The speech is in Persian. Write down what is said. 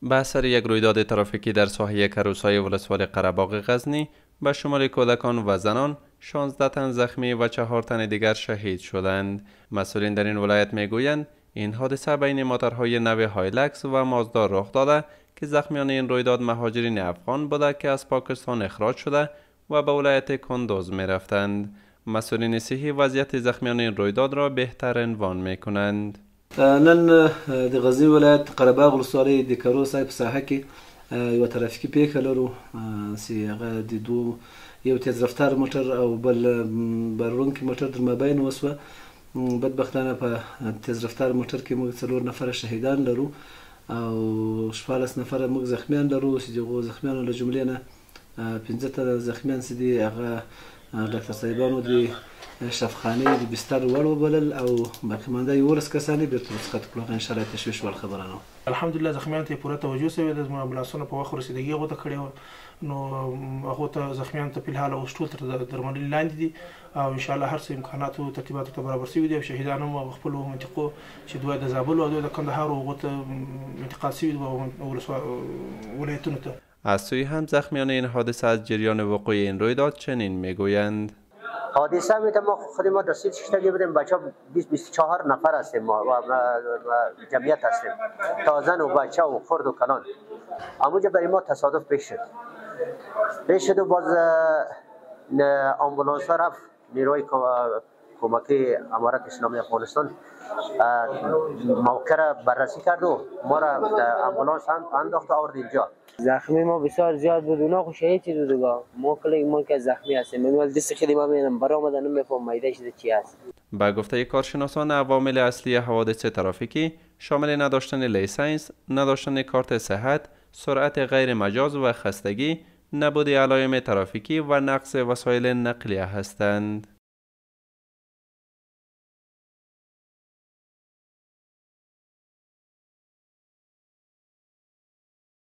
به اثر یک رویداد ترافیکی در ساحه کروسای ولسوالی قره‌باغ غزنی به شمول کودکان و زنان 16 تن زخمی و 4 تن دیگر شهید شدند. مسئولین در این ولایت میگویند این حادثه بین موتورهای نو هایلکس و مازدا رخ داده که زخمیان این رویداد مهاجرین افغان بوده که از پاکستان اخراج شده و به ولایت کندوز می رفتند. مسئولین صحی وضعیت زخمیان این رویداد را بهتر عنوان می کنند. نن د غزنی ولایت قره‌باغ ولسوالۍ د کروسای په ساحه کې یوه ترافیکي پیښه لرو چې هغه د یو تیز رفتار موټر او بل بارونکي موټر در مابین وسوه. بدبختانه په تیز رفتار موټر کې موږ 4 نفره شهیدان لرو او 14 نفره موږ زخمیان لرو چې دغو زخمیانو له جملې نه 15 تنه زخمیان چې دي هغه ډاکټر صاحبانو د شفاخانه د بستر وړ وبلل او باقي مانده 11 کسان بیرته رخصت کړل. ان شاء الله تشویش ول خبرانه الحمدلله زخمیان ته پوره توجه شوی د امبولانسونو په وخت رسیدګي غوته کړي نو هغه ته زخمیان ته په حال او شټول تر درملنې لاندې دي او ان شاء الله هر څه امکانات او ترتیبات ته برابر شوي دي او شهیدان هم خپل منطقو چې دوی د زابل او د کندهار او غوته انتقال شوي او ولایتونو ته. از سوی هم زخمیان این حادثه از جریان وقوع این رویداد چنین میگویند. حادثه میتونه ما خود ما دستی شتگی بودیم بچه 24 نفر هستیم ما و جمعیت هستیم تا زن و بچه و خرد و کلان. اموجه برای ما تصادف پیش شد و باز آمبولانس ها رفت نیروی کمکی امارت اسلامی افغانستان موقع را بررسی کرد و ما را آمبولانس انداخت و آورد اینجا. زخمی ما بسیار زیاد بود اونا خو شهید شد دیگه ما که زخمی هستیم من ول دست خیلی ما میرم برآمدن نمیفهم میده شده چی است. به گفته کارشناسان عوامل اصلی حوادث ترافیکی شامل نداشتن لیسنس، نداشتن کارت صحت، سرعت غیر مجاز و خستگی، نبود علائم ترافیکی و نقص وسایل نقلیه هستند.